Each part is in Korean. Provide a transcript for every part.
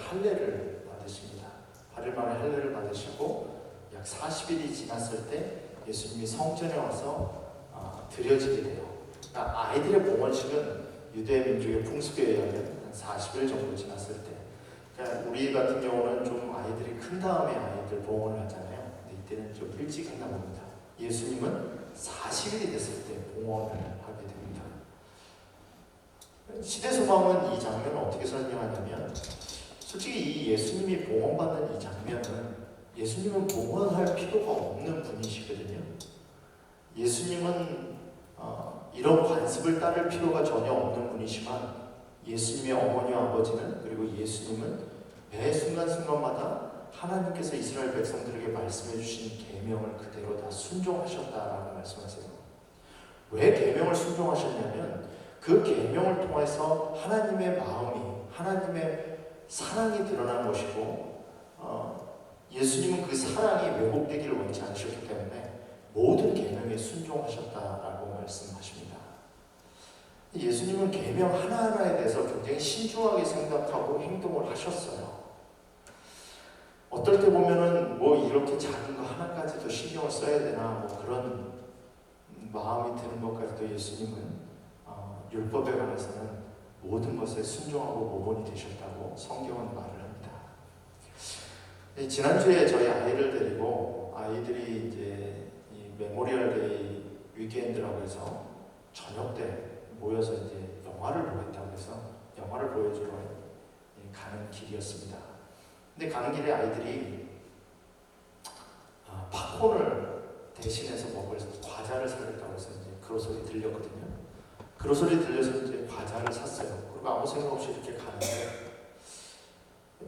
할례를 받으십니다. 8일 만에 할례를 받으시고 약 40일이 지났을 때 예수님이 성전에 와서 드려지게 돼요. 그러니까 아이들의 봉헌식은 유대 민족의 풍습에 의하면 한 40일 정도 지났을 때, 그러니까 우리 같은 경우는 좀 아이들이 큰 다음에 아이들 봉헌을 하잖아요. 근데 이때는 좀 일찍 했나 봅니다. 예수님은 40일이 됐을 때 봉헌을 하게 됩니다. 시대소망은 이 장면을 어떻게 설명하냐면, 솔직히 이 예수님이 봉헌받는 이 장면은 예수님은 봉헌할 필요가 없는 분이시거든요. 예수님은 이런 관습을 따를 필요가 전혀 없는 분이지만, 예수님의 어머니와 아버지는, 그리고 예수님은 매 순간순간마다 하나님께서 이스라엘 백성들에게 말씀해 주신 계명을 그대로 다 순종하셨다라고 말씀하세요. 왜 계명을 순종하셨냐면 그 계명을 통해서 하나님의 마음이, 하나님의 사랑이 드러난 것이고, 예수님은 그 사랑이 왜곡되기를 원치 않으셨기 때문에 모든 계명에 순종하셨다라고 말씀하십니다. 예수님은 계명 하나하나에 대해서 굉장히 신중하게 생각하고 행동을 하셨어요. 어떨 때 보면은 뭐 이렇게 작은 거 하나까지도 신경을 써야 되나, 뭐 그런 마음이 드는 것까지도 예수님은 율법에 관해서는 모든 것에 순종하고 모범이 되셨다고 성경은 말을 합니다. 지난주에 저희 아이를 데리고, 아이들이 이제 이 메모리얼 데이 위켄드라고 해서 저녁 때 모여서 이제 영화를 보겠다고 해서 영화를 보여주러 가는 길이었습니다. 근데 가는 길에 아이들이 팝콘을 대신해서 먹을 과자를 사겠다고 해서 이제 그로소리 들렸거든요. 그로소리 들려서 이제 과자를 샀어요. 그리고 아무 생각 없이 이렇게 가는데,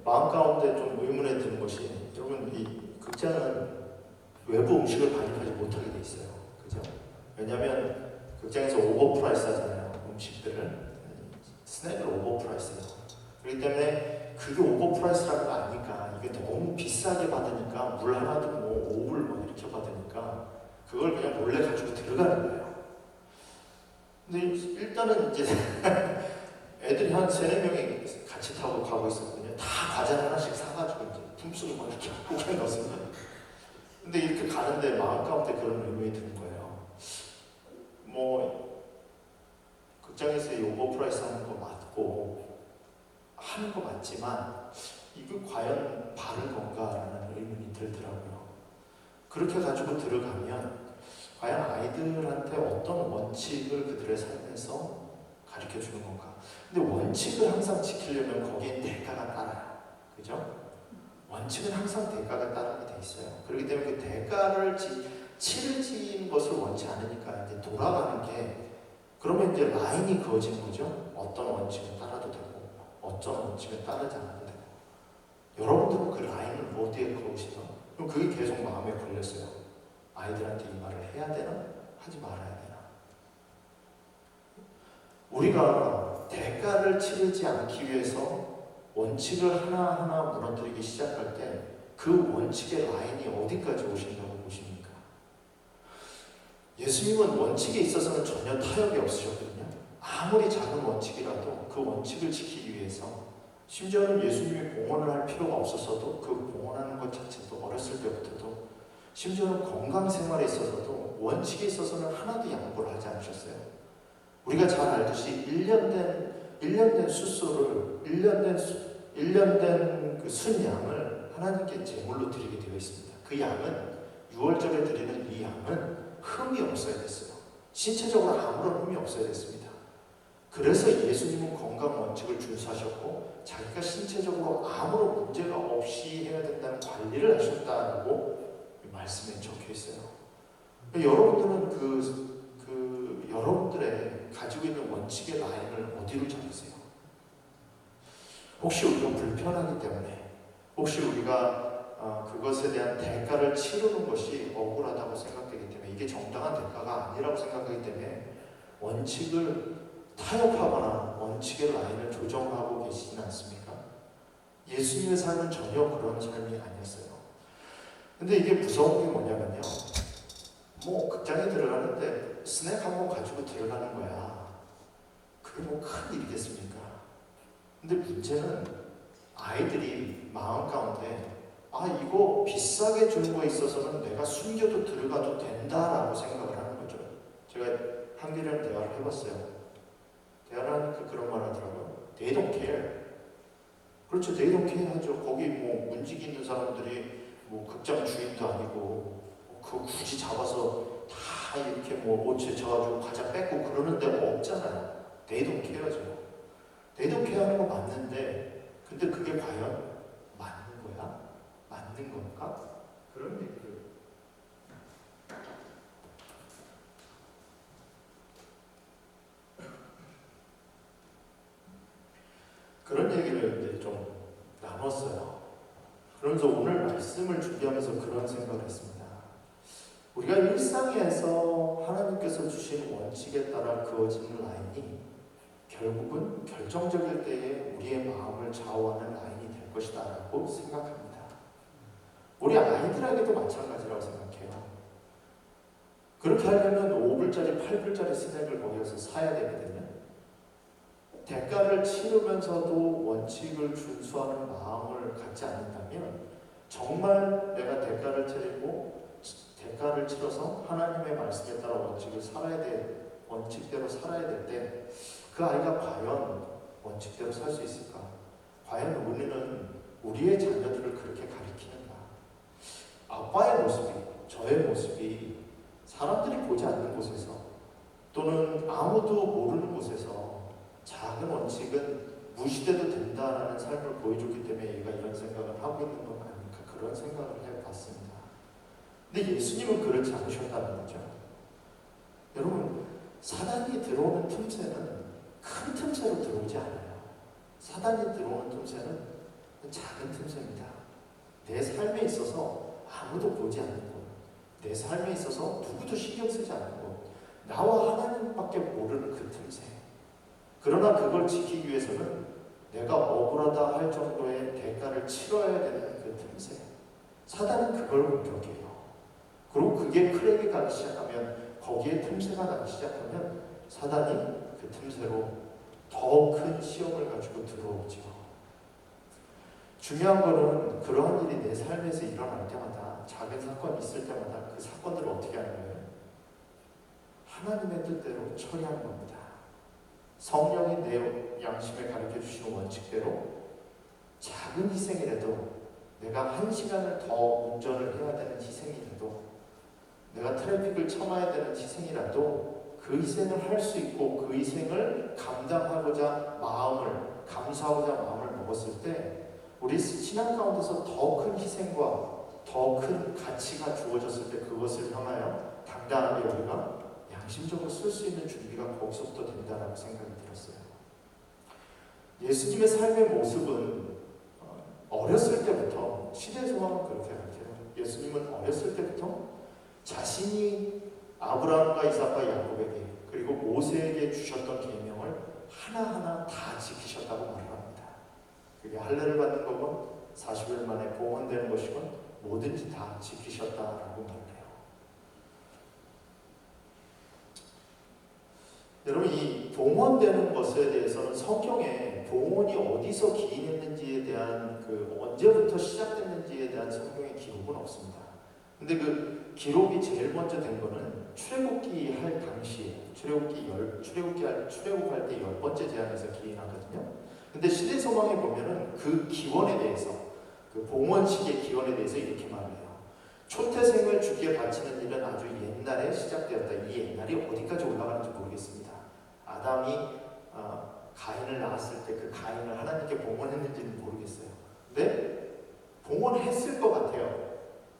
마음 가운데 좀 의문에 드는 것이, 여러분 이 극장은 외부 음식을 반입하지 못하게 돼 있어요. 그죠? 왜냐하면 극장에서 오버프라이스 하잖아요. 음식들을, 스낵을 오버프라이스해요. 그렇기 때문에 그게 오버프라이스라는 거 아니까, 이게 너무 비싸게 받으니까, 물 하나도 뭐 5불 뭐 이렇게 받으니까 그걸 그냥 몰래 가지고 들어가는 거예요. 근데 일단은 이제 애들이 한 3-4명이 같이 타고 가고 있었거든요. 다 과자 하나씩 사가지고 이제 품속에 막 이렇게 포개 넣었습니다. 근데 이렇게 가는데 마음 가운데 그런 의문이 드는 거예요. 뭐 극장에서 이 오버프라이스 하는 거 맞고, 하는 거 맞지만 이거 과연 바른 건가라는 의문이 들더라고요. 그렇게 가지고 들어가면 과연 아이들한테 어떤 원칙을 그들의 삶에서 가르쳐 주는 건가? 근데 원칙을 항상 지키려면 거기에 대가가 따라요. 그죠? 원칙은 항상 대가가 따르게 돼 있어요. 그렇기 때문에 그 대가를 치르는 것을 원치 않으니까 이제 돌아가는 게, 그러면 이제 라인이 그어진 거죠. 어떤 원칙은 따라도 되고 어떤 원칙은 따르지 않아도 되고. 여러분들은 그 라인을 어디에 그으시나? 그럼 그게 계속 마음에 걸렸어요. 아이들한테 이 말을 해야 되나? 하지 말아야 되나? 우리가 대가를 치르지 않기 위해서 원칙을 하나하나 무너뜨리기 시작할 때 그 원칙의 라인이 어디까지 오신다고 보십니까? 예수님은 원칙에 있어서는 전혀 타협이 없으셨거든요. 아무리 작은 원칙이라도 그 원칙을 지키기 위해서, 심지어는 예수님이 봉헌을 할 필요가 없었어도 그 봉헌하는 것 자체도, 어렸을 때부터도, 심지어는 건강 생활에 있어서도 원칙에 있어서는 하나도 양보를 하지 않으셨어요. 우리가 잘 알듯이 1년 된 숫소를, 1년 된 그 순양을 하나님께 제물로 드리게 되어 있습니다. 그 양은 6월절에 드리는 이 양은 흠이 없어야 됐어요. 신체적으로 아무런 흠이 없어야 됐습니다. 그래서 예수님은 건강 원칙을 준수하셨고, 자기가 신체적으로 아무런 문제가 없이 해야 된다는 관리를 하셨다고 말씀에 적혀 있어요. 여러분들은 여러분들의 가지고 있는 원칙의 라인을 어디로 잡으세요? 혹시 우리가 불편하기 때문에, 혹시 우리가 그것에 대한 대가를 치르는 것이 억울하다고 생각되기 때문에, 이게 정당한 대가가 아니라고 생각하기 때문에 원칙을 타협하거나 원칙의 라인을 조정하고 계시진 않습니까? 예수님의 삶은 전혀 그런 삶이 아니었어요. 근데 이게 무서운 게 뭐냐면요, 뭐 극장에 들어가는데 스낵 한 번 가지고 들어가는 거야. 그게 뭐 큰 일이겠습니까? 근데 문제는 아이들이 마음 가운데 이거 비싸게 주는 거에 있어서는 내가 숨겨도 들어가도 된다라고 생각을 하는 거죠. 제가 한국이랑 대화를 해봤어요. 대화를 하니까 그런 말 하더라고요. They don't care. 그렇죠. They don't care 하죠. 거기 뭐 문지기 있는 사람들이 뭐 극장 주인도 아니고 그거 굳이 잡아서 다 이렇게 뭐 옷에 져가지고 과자 뺏고 그러는 데가 없잖아요. They don't care죠. They don't care 하는 거 맞는데 근데 그게 과연 맞는 거야? 맞는 건가? 그런 얘기를 이제 좀 나눴어요. 그러면서 오늘 말씀을 준비하면서 그런 생각을 했습니다. 우리가 일상에서 하나님께서 주신 원칙에 따라 그어지는 라인이 결국은 결정적일 때에 우리의 마음을 좌우하는 라인이 될 것이다 라고 생각합니다. 우리 아이들에게도 마찬가지라고 생각해요. 그렇게 하려면 5불짜리 8불짜리 스낵을 거기서 사야 되거든요. 대가를 치르면서도 원칙을 준수하는 마음을 갖지 않는다면 정말 내가 대가를 치러서 하나님의 말씀에 따라 원칙대로 살아야 될 때 그 아이가 과연 원칙대로 살 수 있을까? 과연 우리는 우리의 자녀들을 그렇게 가르치는가? 아빠의 모습이, 저의 모습이 사람들이 보지 않는 곳에서 또는 아무도 모르는 곳에서 작은 원칙은 무시돼도 된다라는 삶을 보여줬기 때문에 얘가 이런 생각을 하고 있는 건 아닐까 그런 생각을 해봤습니다. 근데 예수님은 그렇지 않으셨다는 거죠. 여러분, 사단이 들어오는 틈새는 큰 틈새로 들어오지 않아요. 사단이 들어오는 틈새는 작은 틈새입니다. 내 삶에 있어서 아무도 보지 않는 곳, 내 삶에 있어서 누구도 신경 쓰지 않는 곳, 나와 하나님밖에 모르는 그 틈새. 그러나 그걸 지키기 위해서는 내가 억울하다 할 정도의 대가를 치러야 되는 그 틈새. 사단은 그걸 공격해요. 그리고 그게 크랙이 가기 시작하면, 거기에 틈새가 나기 시작하면 사단이 그 틈새로 더 큰 시험을 가지고 들어오죠. 중요한 거는 그러한 일이 내 삶에서 일어날 때마다, 작은 사건이 있을 때마다 그 사건들을 어떻게 하는 거예요? 하나님의 뜻대로 처리하는 겁니다. 성령이 내 양심에 가르쳐 주시는 원칙대로 작은 희생이라도, 내가 1시간을 더 운전을 해야 되는 희생이라도, 내가 트래픽을 참아야 되는 희생이라도 그 희생을 할 수 있고 그 희생을 감당하고자 감사하고자 마음을 먹었을 때 우리 신앙 가운데서 더 큰 희생과 더 큰 가치가 주어졌을 때 그것을 향하여 당당하게 우리가 양심적으로 쓸 수 있는 준비가 거기서부터 된다라고 생각이 들었어요. 예수님의 삶의 모습은 어렸을 때부터, 시대소망은 그렇게 가르쳐요. 예수님은 어렸을 때부터 자신이 아브라함과 이삭과 야곱에게 그리고 모세에게 주셨던 계명을 하나하나 다 지키셨다고 말합니다. 그게 할례를 받는 거건 40일 만에 봉헌되는 것이건 뭐든지 다 지키셨다라고 말해요. 여러분, 이 봉헌되는 것에 대해서는 성경에 봉헌이 어디서 기인했는지에 대한 언제부터 시작됐는지에 대한 성경의 기록은 없습니다. 근데 그 기록이 제일 먼저 된 거는 출애굽기 할 당시에, 출애굽할 때 10번째 제안에서 기인하거든요. 근데 시대소망에 보면은 그 기원에 대해서, 그 봉헌식의 기원에 대해서 이렇게 말해요. 초태생을 주기에 바치는 일은 아주 옛날에 시작되었다. 이 옛날이 어디까지 올라가는지 모르겠습니다. 아담이 가인을 낳았을 때 그 가인을 하나님께 봉헌했는지는 모르겠어요. 근데 봉헌했을 것 같아요.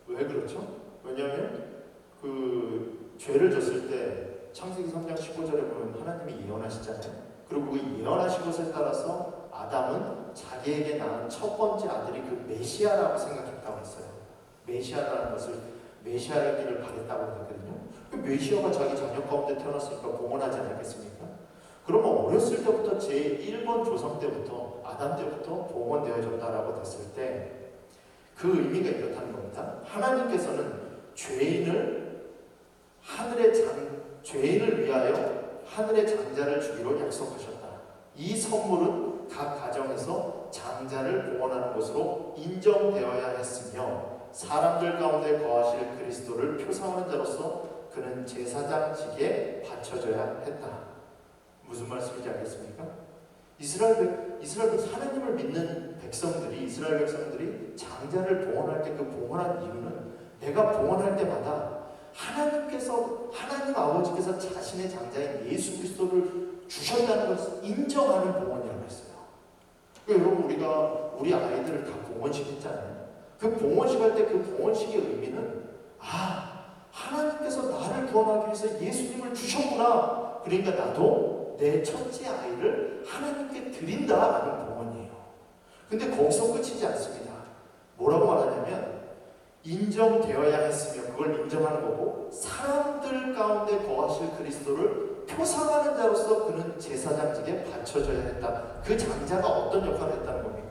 왜 그렇죠? 왜냐하면 그 죄를 졌을 때 창세기 3장 15절에 보면 하나님이 예언하시잖아요. 그리고 그 예언하신 것에 따라서 아담은 자기에게 낳은 첫 번째 아들이 그 메시아라고 생각했다고 했어요. 메시아라는 것을, 메시아의 길을 바랬다고 했거든요. 그 메시아가 자기 자녀 가운데 태어났으니까 봉헌하지 않았겠습니까? 그러면 어렸을 때부터 제1번 조상 때부터, 아담 때부터 봉헌되어졌다라고 됐을 때 그 의미가 이렇다는 겁니다. 하나님께서는 죄인을 위하여 하늘의 장자를 주기로 약속하셨다. 이 선물은 각 가정에서 장자를 봉헌하는 것으로 인정되어야 했으며 사람들 가운데 거하실 그리스도를 표상하는 자로서 그는 제사장직에 바쳐져야 했다. 무슨 말씀인지 알겠습니까? 하나님을 믿는 백성들이, 이스라엘 백성들이 장자를 봉헌할 때 그 봉헌한 이유는 내가 봉헌할 때마다 하나님 아버지께서 자신의 장자인 예수 그리스도를 주셨다는 것을 인정하는 봉헌이라고 했어요. 그러니까 여러분, 우리 아이들을 다 봉헌식 했잖아요. 그 봉헌식 할 때 그 봉헌식의 의미는 하나님께서 나를 구원하기 위해서 예수님을 주셨구나. 그러니까 나도 내 첫째 아이를 하나님께 드린다라는 봉헌이에요. 근데 거기서 끝이지 않습니다. 뭐라고 말하냐면 인정되어야 했으며 그걸 인정하는 거고 사람들 가운데 거하실 그리스도를 표상하는 자로서 그는 제사장직에 바쳐져야 했다. 그 장자가 어떤 역할을 했다는 겁니까?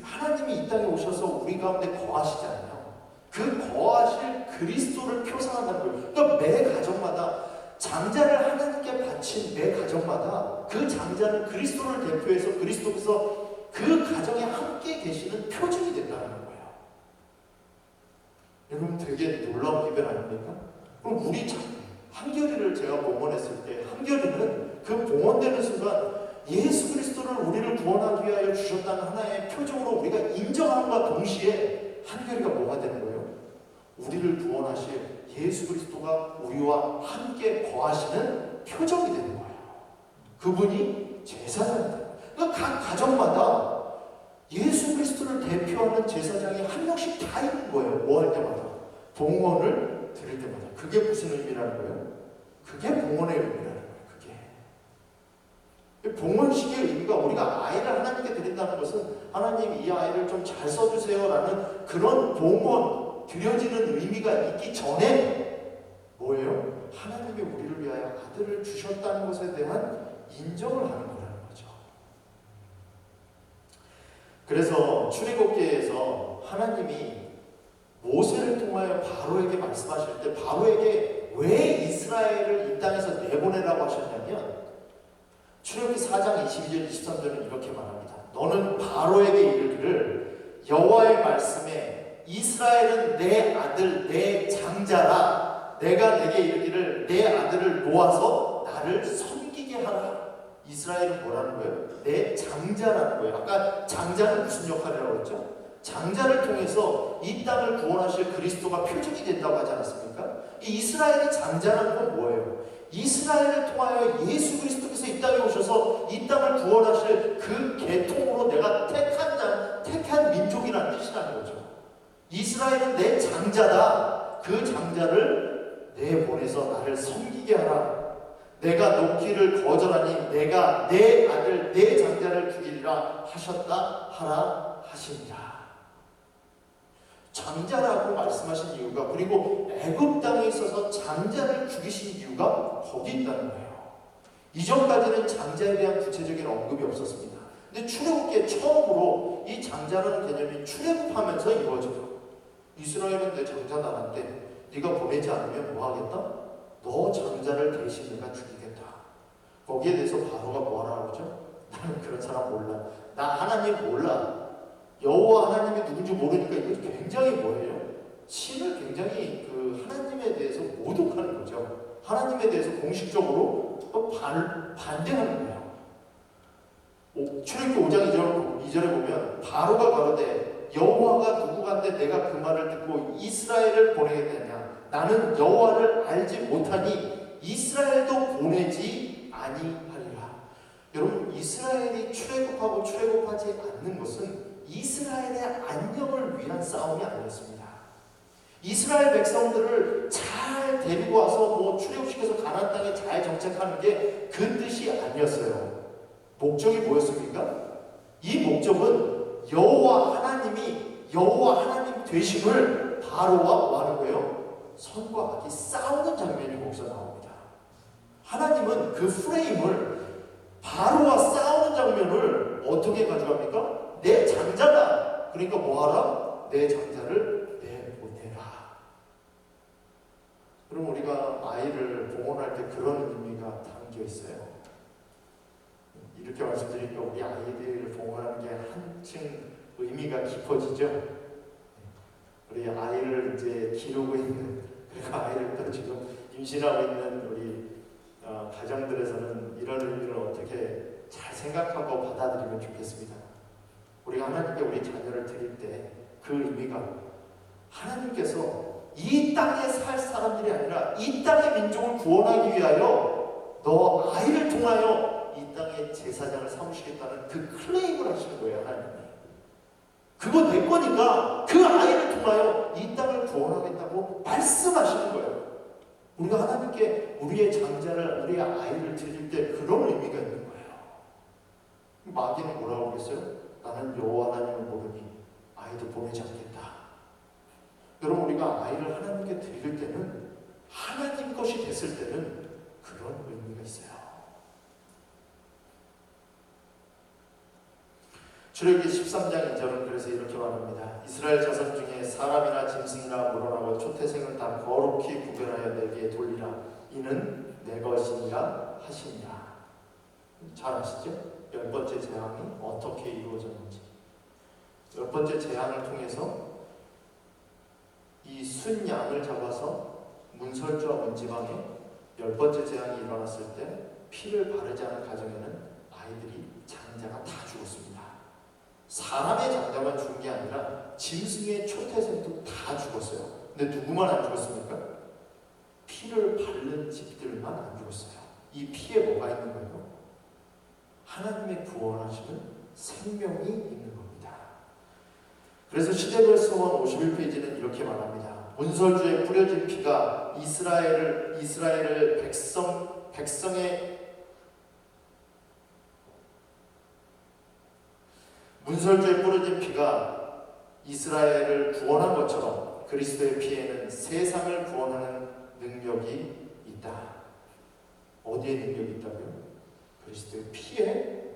하나님이 이 땅에 오셔서 우리 가운데 거하시잖아요. 그 거하실 그리스도를 표상한다는 거예요. 그러니까 매 가정마다 장자를 하나님께 바친 매 가정마다 그 장자는 그리스도를 대표해서 그리스도께서 그 가정에 함께 계시는 표징이 된다는 거예요. 여러분, 되게 놀라운 기별 아닙니까? 그럼 우리 한결이를 제가 봉헌했을 때 한결이는 그 봉헌되는 순간 예수 그리스도를 우리를 구원하기 위하여 주셨다는 하나의 표적으로 우리가 인정함과 동시에 한결이가 뭐가 되는 거예요? 우리를 구원하실 예수 그리스도가 우리와 함께 거하시는 표적이 되는 거예요. 그분이 제사장이다. 그러니까 각 가정마다 예수 그리스도를 대표하는 제사장이 한 명씩 다 있는 거예요. 뭐 할 때마다? 봉헌을 드릴 때마다. 그게 무슨 의미라는 거예요? 그게 봉헌의 의미라는 거예요. 봉헌식의 의미가 우리가 아이를 하나님께 드린다는 것은 하나님 이 아이를 좀 잘 써주세요 라는 그런 봉헌, 드려지는 의미가 있기 전에 뭐예요? 하나님이 우리를 위하여 아들을 주셨다는 것에 대한 인정을 하는 거라는 거죠. 그래서 출애굽기에서 하나님이 모세를 통하여 바로에게 말씀하실 때 바로에게 왜 이스라엘을 이 땅에서 내보내라고 하셨냐면 출애굽기 4장 22절 23절은 이렇게 말합니다. 너는 바로에게 이르기를 여호와의 말씀에 이스라엘은 내 아들 내 장자라 내가 내게 이르기를 내 아들을 놓아서 나를 섬기게 하라. 이스라엘은 뭐라는 거예요? 내 장자라는 거예요. 아까 장자는 무슨 역할이라고 했죠? 장자를 통해서 이 땅을 구원하실 그리스도가 표적이 된다고 하지 않았습니까? 이 이스라엘의 장자라는 건 뭐예요? 이스라엘을 통하여 예수 그리스도께서 이 땅에 오셔서 이 땅을 구원하실 그 계통으로 내가 택한 민족이라는 뜻이라는 거죠. 이스라엘은 내 장자다. 그 장자를 내보내서 나를 섬기게 하라. 내가 놓기를 거절하니 내가 내 아들 내 장자를 죽이리라 하셨다 하라 하시니라. 장자라고 말씀하신 이유가 그리고 애굽 땅에 있어서 장자를 죽이신 이유가 거기 있다는 거예요. 이전까지는 장자에 대한 구체적인 언급이 없었습니다. 근데 출애굽기에 처음으로 이 장자라는 개념이 출애굽하면서 이루어져요. 이스라엘은 내 장자 나라인데 네가 보내지 않으면 뭐 하겠다? 너 장자를 대신 내가 죽이겠다. 거기에 대해서 바로가 뭐하라고 하죠? 나는 그런 사람 몰라. 나 하나님 몰라. 여호와 하나님이 누군지 모르니까 이거 굉장히 뭐예요? 신을 굉장히 그 하나님에 대해서 모독하는 거죠. 하나님에 대해서 공식적으로 반대하는 거예요. 출애굽기 5장 2절에 보면 바로가 가로되 여호와가 누구간데 내가 그 말을 듣고 이스라엘을 보내겠느냐 나는 여호와를 알지 못하니 이스라엘도 보내지 아니하리라. 여러분, 이스라엘이 출애굽하고 출애굽하지 않는 것은 이스라엘의 안녕을 위한 싸움이 아니었습니다. 이스라엘 백성들을 잘 데리고 와서 출애굽시켜서 가나안 땅에 잘 정착하는 게 그 뜻이 아니었어요. 목적이 뭐였습니까? 이 목적은 여호와 하나님 되심을 바로와 뭐 하는 거예요? 선과 악이 싸우는 장면이 거기서 나옵니다. 하나님은 그 프레임을 바로와 싸우는 장면을 어떻게 가져갑니까? 내 장자다. 그러니까 뭐하라? 내 장자를 내보내라. 그럼 우리가 아이를 봉헌할 때 그런 의미가 담겨 담겨 있어요. 이렇게 말씀드리니까 우리 아이들을 봉헌하는 게 한층 의미가 깊어지죠. 우리 아이를 이제 기르고 있는, 그리고 아이를 또 지금 임신하고 있는 우리 가정들에서는 이런 의미를 어떻게 잘 생각하고 받아들이면 좋겠습니다. 우리가 하나님께 우리 자녀를 드릴 때 그 의미가 하나님께서 이 땅에 살 사람들이 아니라 이 땅의 민족을 구원하기 위하여 너 아이를 통하여 이 땅의 제사장을 삼으시겠다는 그 클레임을 하시는 거예요. 하나님이 그거 내 거니까 그 아이를 통하여 이 땅을 구원하겠다고 말씀하시는 거예요. 우리가 하나님께 우리의 장자를, 우리의 아이를 드릴 때 그런 의미가 있는 거예요. 마귀는 뭐라고 그랬어요? 나는 여호와 하나님을 모르니 아이도 보내지 않겠다. 여러분, 우리가 아이를 하나님께 드릴 때는, 하나님 것이 됐을 때는 그런 의미가 있어요. 출애굽기 13장 2절은 그래서 이렇게 말합니다. 이스라엘 자손 중에 사람이나 짐승이나 물어나고 초태생을 다 거룩히 구별하여 내게 돌리라. 이는 내 것이니라 하시니라. 잘 아시죠? 10번째 재앙이 어떻게 이루어졌는지. 10번째 재앙을 통해서 이 순양을 잡아서 문설주와 문지방에 10번째 재앙이 일어났을 때 피를 바르지 않은 가정에는 아이들이, 장자가 다 죽었습니다. 사람의 장자만 죽은 게 아니라 짐승의 초태생도 다 죽었어요. 근데 누구만 안 죽었습니까? 피를 바른 집들만 안 죽었어요. 이 피에 뭐가 있는 거예요? 하나님의 구원하시는 생명이 있는 겁니다. 그래서 시대별 서원 51페이지는 이렇게 말합니다. 문설주에 뿌려진 피가 이스라엘을 백성의 문설주에 뿌려진 피가 이스라엘을 구원한 것처럼 그리스도의 피에는 세상을 구원하는 능력이 있다. 어디에 능력이 있다고요? 그리스도의 피에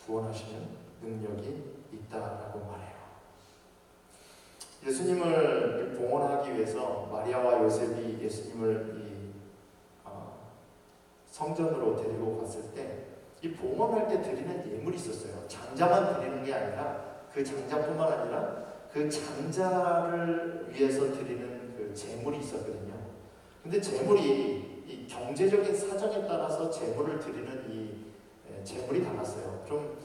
구원하시는 능력이 있다라고 말해요. 예수님을 봉헌하기 위해서 마리아와 요셉이 예수님을 성전으로 데리고 갔을 때 이 봉헌할 때 드리는 예물이 있었어요. 장자만 드리는 게 아니라, 그 장자뿐만 아니라 그 장자를 위해서 드리는 그 제물이 있었거든요. 근데 제물이 이 경제적인 사정에 따라서 제물을 드리는 이 제물이 달랐어요. 좀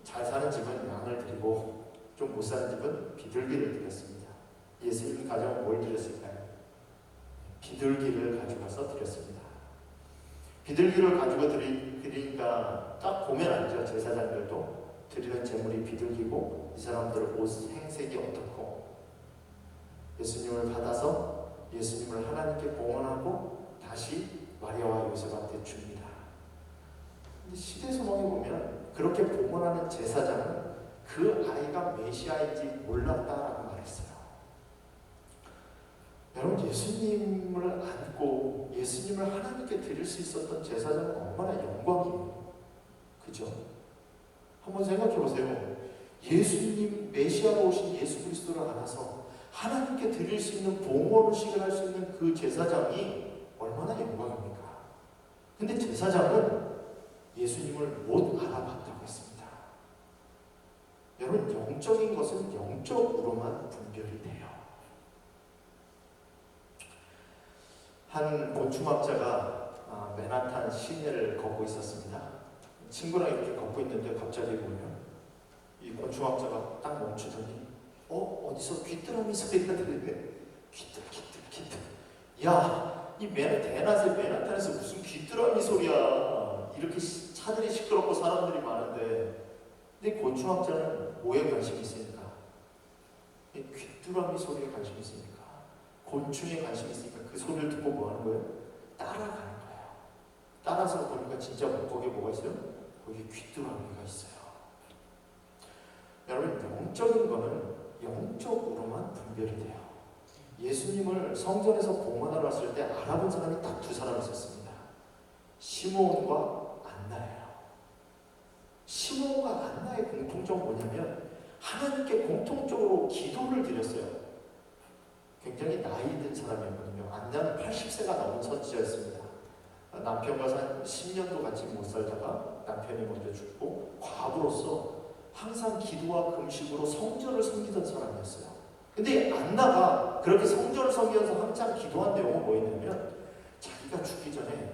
잘 사는 집은 양을 드리고 좀 못 사는 집은 비둘기를 드렸습니다. 예수님 가정은 뭘 드렸을까요? 비둘기를 가져가서 드렸습니다. 비둘기를 가지고 드리니까 딱 보면 알죠. 제사장들도 드리는 제물이 비둘기고 이 사람들 옷 행색이 어떻고, 예수님을 받아서 예수님을 하나님께 봉헌하고 다시 마리아와 요셉한테 줍니다. 근데 시대 소망에 보면 그렇게 봉헌하는 제사장은 그 아이가 메시아인지 몰랐다라고 말했어요. 여러분, 예수님을 안고 예수님을 하나님께 드릴 수 있었던 제사장은 얼마나 영광이에요. 그죠? 한번 생각해 보세요. 예수님, 메시아로 오신 예수 그리스도를 안아서 하나님께 드릴 수 있는 봉헌식을 할 수 있는 그 제사장이 얼마나 영광입니까? 근데 제사장은 예수님을 못 알아봤다고 했습니다. 여러분, 영적인 것은 영적으로만 분별이 돼요. 한 곤충학자가 맨하탄 시내를 걷고 있었습니다. 친구랑 이렇게 걷고 있는데 갑자기 보면 이 곤충학자가 딱 멈추더니 어디서 귀뚜라미 소리가 들리네. 귀뚜. 야, 이 맨하탄에서 무슨 귀뚜라미 소리야. 이렇게 차들이 시끄럽고 사람들이 많은데. 근데 곤충학자는 뭐에 관심이 있으니까? 귀뚜라미 소리에 관심이 있으니까. 곤충에 관심이 있으니까 그 소리를 듣고 뭐 하는 거예요? 따라가는 거예요. 따라서 보니까 진짜 거기에 뭐가 있어요? 거기에 귀뚜라미가 있어요. 여러분, 영적인 거는 영적으로만 분별이 돼요. 예수님을 성전에서 봉헌하러 왔을 때 알아본 사람이 딱 두 사람 있었습니다. 시므온과 안나예요. 시므온과 안나의 공통점은 뭐냐면 하나님께 공통적으로 기도를 드렸어요. 굉장히 나이 든 사람이었거든요. 안나는 80세가 넘은 선지자였습니다. 남편과 한 10년도 같이 못 살다가 남편이 먼저 죽고 과부로서 항상 기도와 금식으로 성전을 섬기던 사람이었어요. 근데 안나가 그렇게 성전을 섬기면서 항상 기도한 내용은 뭐였냐면 자기가 죽기 전에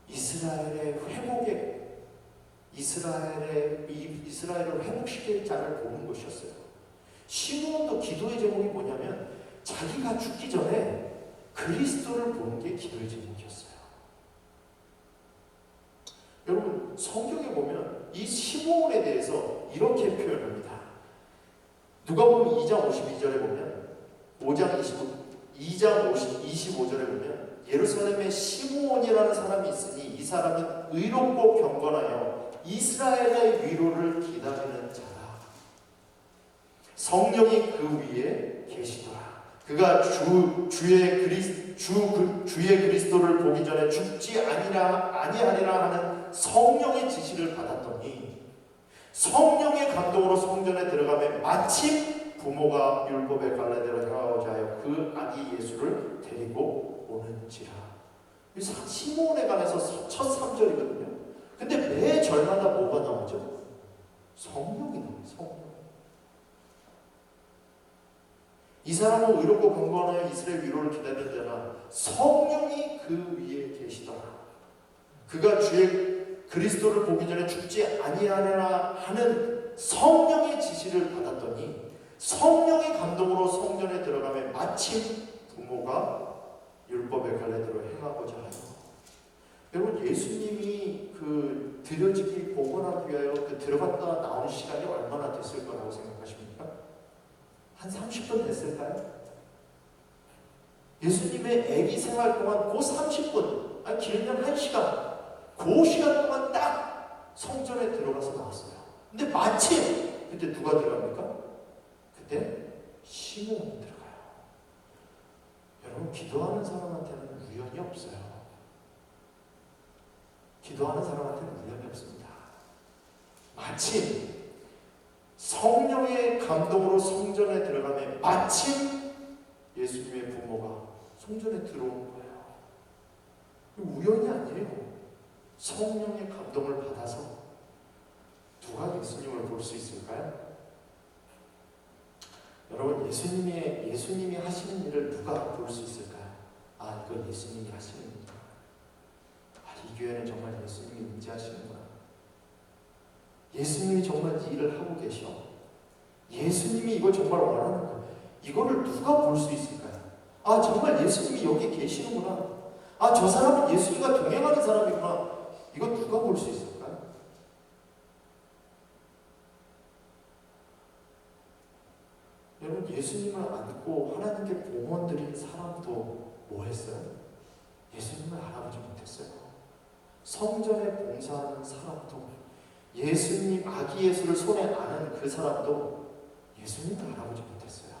이스라엘을 회복시킬 자를 보는 것이었어요. 시므온도 기도의 제목이 뭐냐면 자기가 죽기 전에 그리스도를 보는 게 기도의 제목이었어요. 여러분 성경에 보면 이 시므온에 대해서 이렇게 표현합니다. 누가복음 2장 52절에 보면 2장 25절에 보면 예루살렘에 시므온이라는 사람이 있으니 이 사람은 의롭고 경건하여 이스라엘의 위로를 기다리는 자라. 성령이 그 위에 계시더라. 그가 주의 그리스도를 보기 전에 죽지 아니하리라 하는 성령의 지시를 받았더니 성령의 감동으로 성전에 들어가며 마침 부모가 율법의 갈라대로 행하고자 하여 그 아기 예수를 데리고 오는지라. 시므온에 관해서 첫 3절이거든요. 근데 매 절마다 뭐가 나오죠? 성령이 나와요. 성령. 이 사람은 의롭고 경건하여 이스라엘 위로를 기다리는 자라. 성령이 그 위에 계시더라. 그가 주의 그리스도를 보기 전에 죽지 아니하리라 하는 성령의 지시를 받았더니 성령의 감동으로 성전에 들어가며 마침 부모가 율법의 갈래대로 행하고자 하여. 여러분 예수님이 그 드려지기 복원하기 위하여 그 들어갔다 나온 시간이 얼마나 됐을 거라고 생각하십니까? 한 30분 됐을까요? 예수님의 아기 생활 동안 그 30분, 길면 1시간, 그 시간 동안 딱 성전에 들어가서 나왔어요. 근데 마침 그때 누가 들어갑니까? 그때 시므온이 들어가요. 여러분 기도하는 사람한테는 우연이 없어요. 기도하는 사람한테는 우연이 없습니다. 마침 성령의 감동으로 성전에 들어가면 마침 예수님의 부모가 성전에 들어오는 거예요. 우연이 아니에요. 성령의 감동을 받아서 누가 예수님을 볼 수 있을까요? 여러분 예수님이 하시는 일을 누가 볼 수 있을까요? 이건 예수님이 하시는 일이구나. 이 교회는 정말 예수님이 임재하시는구나. 예수님이 정말 이 일을 하고 계셔. 예수님이 이거 정말 원하는 거야. 이거를 누가 볼 수 있을까요? 정말 예수님이 여기 계시는구나. 저 사람은 예수님과 동행하는 사람이구나. 이거 누가 볼 수 있을까요? 여러분 예수님을 안고 하나님께 봉헌 드린 사람도 뭐 했어요? 예수님을 알아보지 못했어요. 성전에 봉사하는 사람도 예수님 아기 예수를 손에 안은 그 사람도 예수님을 알아보지 못했어요.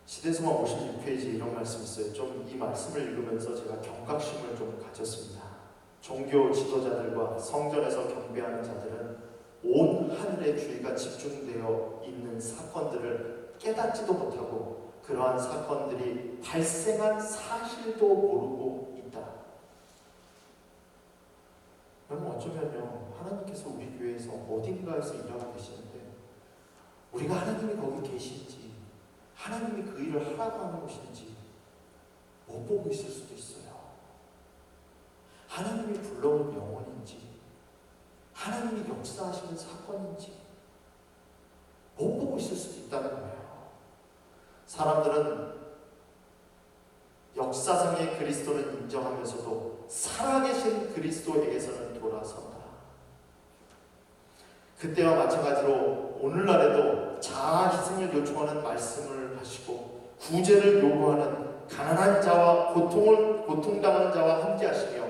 시대서만 56페이지에 이런 말씀이 있어요. 좀 이 말씀을 읽으면서 제가 경각심을 좀 가졌습니다. 종교 지도자들과 성전에서 경배하는 자들은 온 하늘의 주의가 집중되어 있는 사건들을 깨닫지도 못하고 그러한 사건들이 발생한 사실도 모르고 있다. 여러분 어쩌면요 하나님께서 우리 교회에서 어딘가에서 일하고 계시는데 우리가 하나님이 거기 계신지 하나님이 그 일을 하라고 하는 것인지 못 보고 있을 수도 있어요. 하나님이 불러온 영혼인지 하나님이 역사하시는 사건인지 못 보고 있을 수도 있다는 거예요. 사람들은 역사상의 그리스도를 인정하면서도 살아계신 그리스도에게서는 돌아선다. 그때와 마찬가지로 오늘날에도 자아 희생을 요청하는 말씀을 하시고 구제를 요구하는 가난한 자와 고통당하는 자와 함께 하시며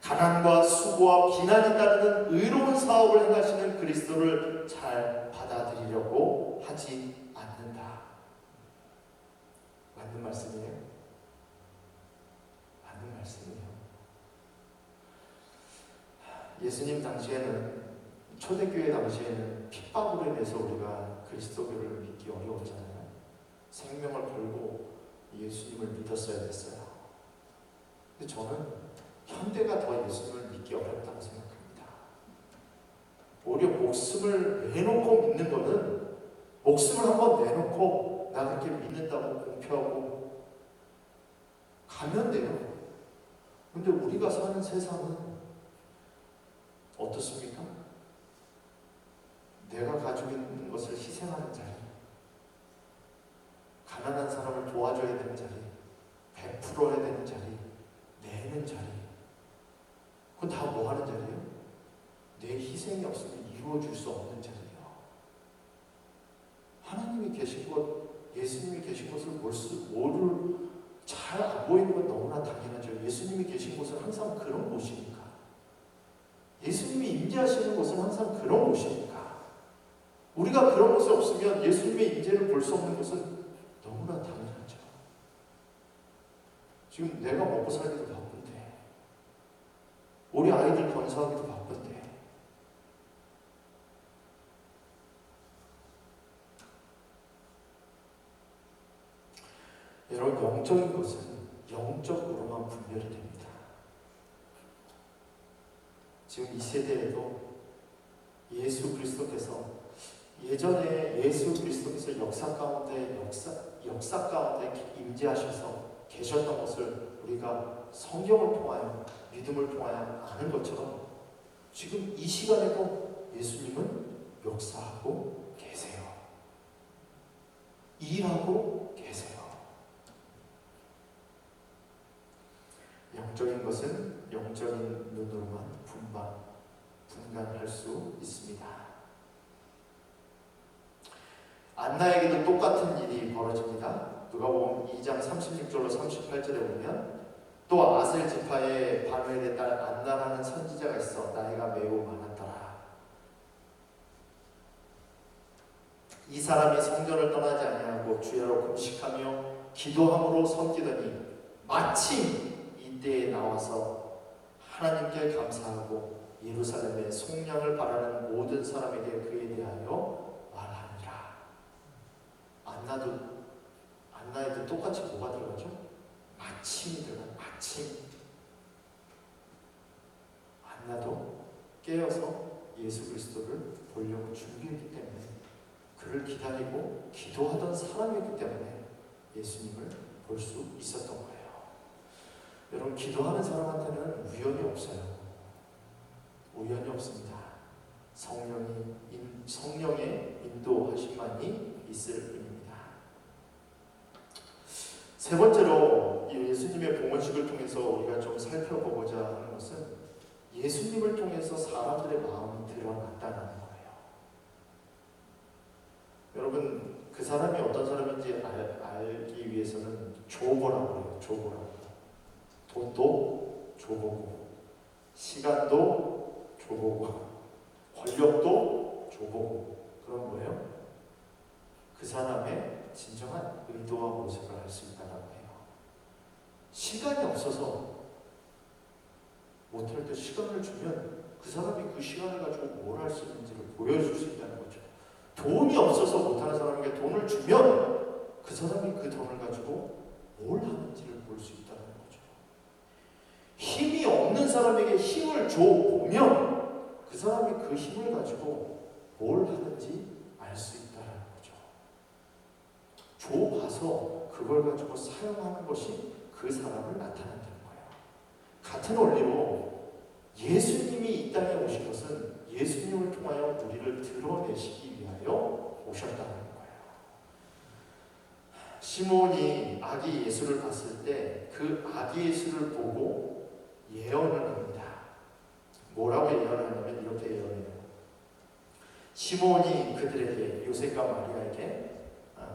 가난과 수고와 비난이 따르는 의로운 사업을 행하시는 그리스도를 잘 받아들이려고 하지 않는다. 맞는 말씀이에요? 맞는 말씀이에요. 예수님 당시에는 초대교회 당시에는 핍박으로 인해서 우리가 그리스도교를 믿기 어려웠잖아요. 생명을 걸고 예수님을 믿었어야 됐어요. 근데 저는 현대가 더 예수님을 믿기 어렵다고 생각합니다. 오히려 목숨을 내놓고 믿는 거는, 목숨을 한번 내놓고 나 그렇게 믿는다고 공표하고 가면 돼요. 근데 우리가 사는 세상은 어떻습니까? 내가 가지고 있는 것을 희생하는 자리, 가난한 사람을 도와줘야 되는 자리, 베풀어야 되는 자리, 내는 자리, 그건 다 뭐 하는 자리예요? 내 희생이 없으면 이루어질 수 없는 자리예요. 하나님이 계신 것, 예수님이 계신 것을 뭐를 잘 안 보이는 건 너무나 당연하죠. 예수님이 계신 곳은 항상 그런 곳이니까. 예수님이 임재하시는 곳은 항상 그런 곳이니까. 우리가 그런 곳에 없으면 예수님의 임재를 볼 수 없는 것은 너무나 당연하죠. 지금 내가 먹고 살기도 바쁜데, 우리 아이들 건사하기도 바쁜데, 여러분, 영적인 것은 영적으로만 분별이 됩니다. 지금 이 세대에도 예수 그리스도께서, 예전에 예수 그리스도께서 역사 가운데 임재하셔서 계셨던 것을 우리가 성경을 통하여, 믿음을 통하여 아는 것처럼 지금 이 시간에도 예수님은 역사하고 계세요. 일하고 계세요. 영적인 것은 영적인 눈으로만 분간할 수 있습니다. 안나에게도 똑같은 일이 벌어집니다. 누가복음 2장 36절로 38절에 보면, 또 아셀 지파의 바누엘의 딸 안나라는 선지자가 있어 나이가 매우 많았더라. 이 사람이 성전을 떠나지 아니하고 주야로 금식하며 기도함으로 섬기더니 마침 이때에 나와서 하나님께 감사하고 예루살렘의 속량을 바라는 모든 사람에게 그에 대하여 말하니라. 안나에도 똑같이 뭐가 들어가죠? 마침이 들어가요. 마침. 안나도 깨어서 예수 그리스도를 보려고 준비했기 때문에, 그를 기다리고 기도하던 사람이었기 때문에 예수님을 볼 수 있었던 거예요. 여러분, 기도하는 사람한테는 우연이 없어요. 우연이 없습니다. 성령의 인도하심만이 있을 뿐입니다. 세 번째로 예수님의 봉헌식을 통해서 우리가 좀 살펴보고자 하는 것은, 예수님을 통해서 사람들의 마음이 드러났다는 거예요. 여러분, 그 사람이 어떤 사람인지 알기 위해서는 조보라고 해요. 조보라고. 돈도 줘보고, 시간도 줘보고, 권력도 줘보고. 그럼 뭐예요? 그 사람의 진정한 의도와 모습을 알 수 있다는 거예요. 시간이 없어서 못할 때 시간을 주면 그 사람이 그 시간을 가지고 뭘 할 수 있는지를 보여줄 수 있다는 거죠. 돈이 없어서 못하는 사람에게 돈을 주면 그 사람이 그 돈을 가지고 뭘 하는지를 볼 수 있다는 거죠. 힘이 없는 사람에게 힘을 줘보면 그 사람이 그 힘을 가지고 뭘 하는지 알 수 있다는 거죠. 줘봐서 그걸 가지고 사용하는 것이 그 사람을 나타낸다는 거예요. 같은 원리로 예수님이 이 땅에 오신 것은 예수님을 통하여 우리를 드러내시기 위하여 오셨다는 거예요. 시몬이 아기 예수를 봤을 때 그 아기 예수를 보고 예언을 합니다. 뭐라고 예언을 하냐면 이렇게 예언해요. 시몬이 그들에게, 요셉과 마리아에게,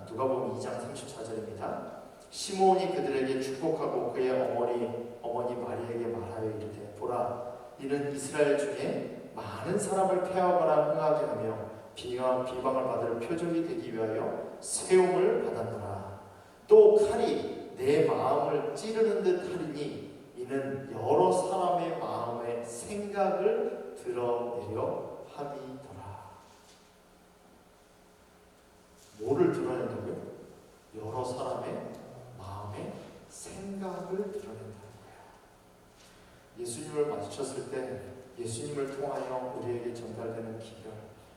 누가복음 2장 34절입니다. 시몬이 그들에게 축복하고 그의 어머니 마리아에게 말하여 이르되, 보라, 이는 이스라엘 중에 많은 사람을 폐하거나 흥하게 하며 비방을 받을 표적이 되기 위하여 세움을 받았노라. 또 칼이 내 마음을 찌르는 듯 하리니 이는 여러 사람의 마음의 생각을 드러내려 함이더라. 뭐를 드러낸다고요? 여러 사람의 마음의 생각을 드러낸다는 거예요. 예수님을 마주쳤을 때 예수님을 통하여 우리에게 전달되는 기별,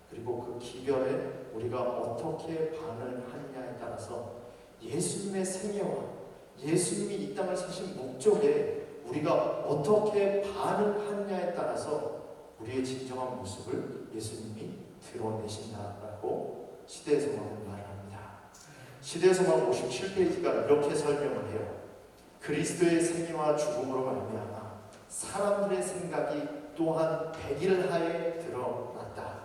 그리고 그 기별에 우리가 어떻게 반응을 하느냐에 따라서 예수님의 생애와 예수님이 이 땅을 사신 목적에 우리가 어떻게 반응하느냐에 따라서 우리의 진정한 모습을 예수님이 드러내신다라고 시대의 소망은 말을 합니다. 시대의 소망 57페이지가 이렇게 설명을 해요. 그리스도의 생애와 죽음으로 말미암아 사람들의 생각이 또한 백일하에 드러났다.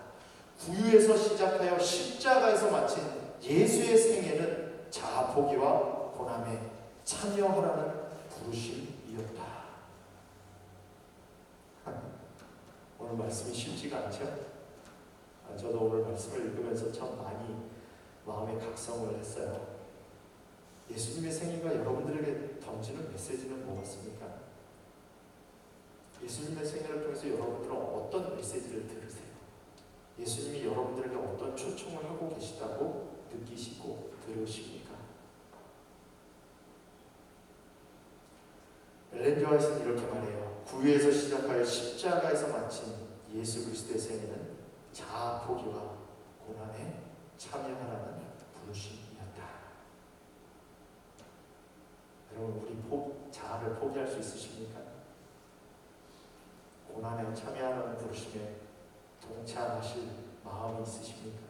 구유에서 시작하여 십자가에서 마친 예수의 생애는 자아포기와 고난에 참여하라는 부르심이었다. 오늘 말씀이 쉽지가 않죠? 저도 오늘 말씀을 읽으면서 참 많이 마음에 각성을 했어요. 예수님의 생애가 여러분들에게 던지는 메시지는 뭐겠습니까? 예수님의 생애를 통해서 여러분들은 어떤 메시지를 들으세요? 예수님이 여러분들에게 어떤 초청을 하고 계시다고 느끼시고 들으십니까? 엘렌 화이트는 이렇게 말해요. 구유에서 시작하여 십자가에서 마친 예수 그리스도의 생애는 자아 포기와 고난에 참여하라는 부르심이었다. 여러분, 우리 자아를 포기할 수 있으십니까? 고난에 참여하라는 부르심에 동참하실 마음이 있으십니까?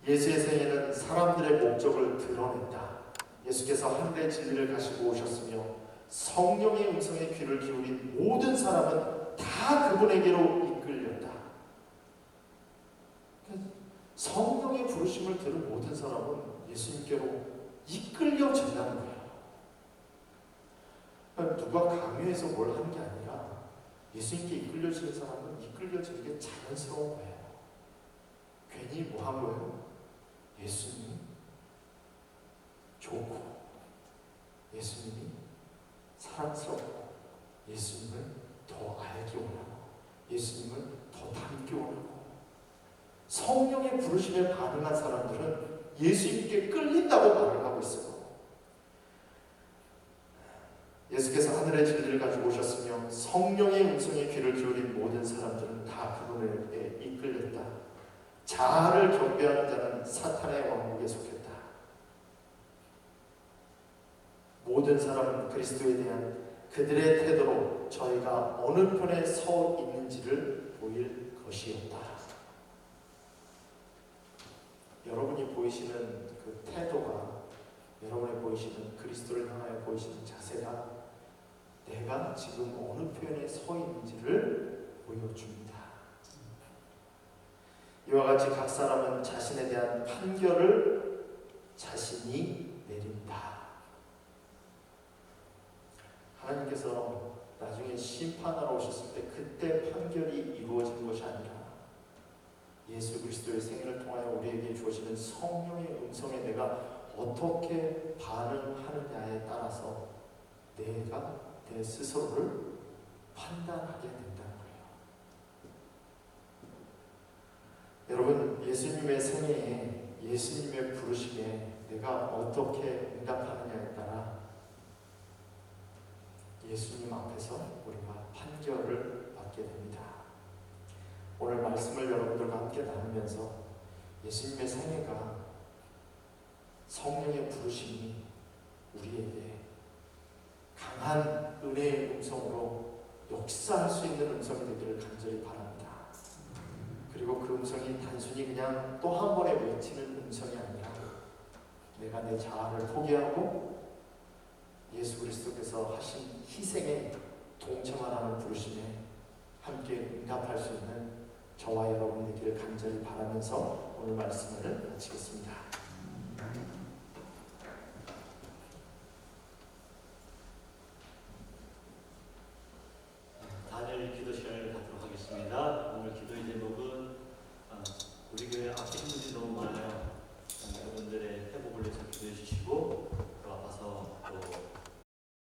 예수의 생애는 사람들의 목적을 드러낸다. 예수께서 하늘의 진리를 가지고 오셨으며 성령의 음성에 귀를 기울인 모든 사람은 다 그분에게로 이끌렸다. 성령의 부르심을 들은 모든 사람은 예수님께로 이끌려진다는 거예요. 그러니까 누가 강요해서 뭘 하는 게 아니라 예수님께 이끌려지는 사람은 이끌려지는 게 자연스러운 거예요. 괜히 뭐 한 거예요? 예수님이 좋고 예수님이 사랑스럽고 예수님을 더 알기 원하고 예수님을 더 닮기 원하고 성령의 부르심에 반응한 사람들은 예수님께 끌린다고 말을 하고 있어요. 예수께서 하늘의 진리를 가지고 오셨으며 성령의 음성에 귀를 기울인 모든 사람들은 다 그분에게 이끌렸다. 자아를 경배하는 자는 사탄의 왕국에 속했다. 모든 사람은 그리스도에 대한 그들의 태도로 저희가 어느 편에 서 있는지를 보일 것이었다. 여러분이 보이시는 그 태도가, 여러분이 보이시는 그리스도를 향하여 보이시는 자세가 내가 지금 어느 편에 서 있는지를 보여줍니다. 이와 같이 각 사람은 자신에 대한 판결을 자신이 내린다. 하나님께서 나중에 심판하러 오셨을 때 그때 판결이 이루어진 것이 아니라 예수 그리스도의 생애를 통하여 우리에게 주어지는 성령의 음성에 내가 어떻게 반응하느냐에 따라서 내가 내 스스로를 판단하게 된다는 거예요. 여러분, 예수님의 생애에 예수님의 부르심에 내가 어떻게 응답하느냐에 따라 예수님 앞에서 우리가 판결을 받게 됩니다. 오늘 말씀을 여러분들과 함께 나누면서 예수님의 생애가 성령의 부르심이 우리에게 강한 은혜의 음성으로 역사할 수 있는 음성이 되기를 간절히 바랍니다. 그리고 그 음성이 단순히 그냥 또 한 번에 외치는 음성이 아니라 내가 내 자아를 포기하고 예수 그리스도께서 하신 희생에 동참하라는 부르심에 함께 응답할 수 있는 저와 여러분 되기를 간절히 바라면서 오늘 말씀을 마치겠습니다.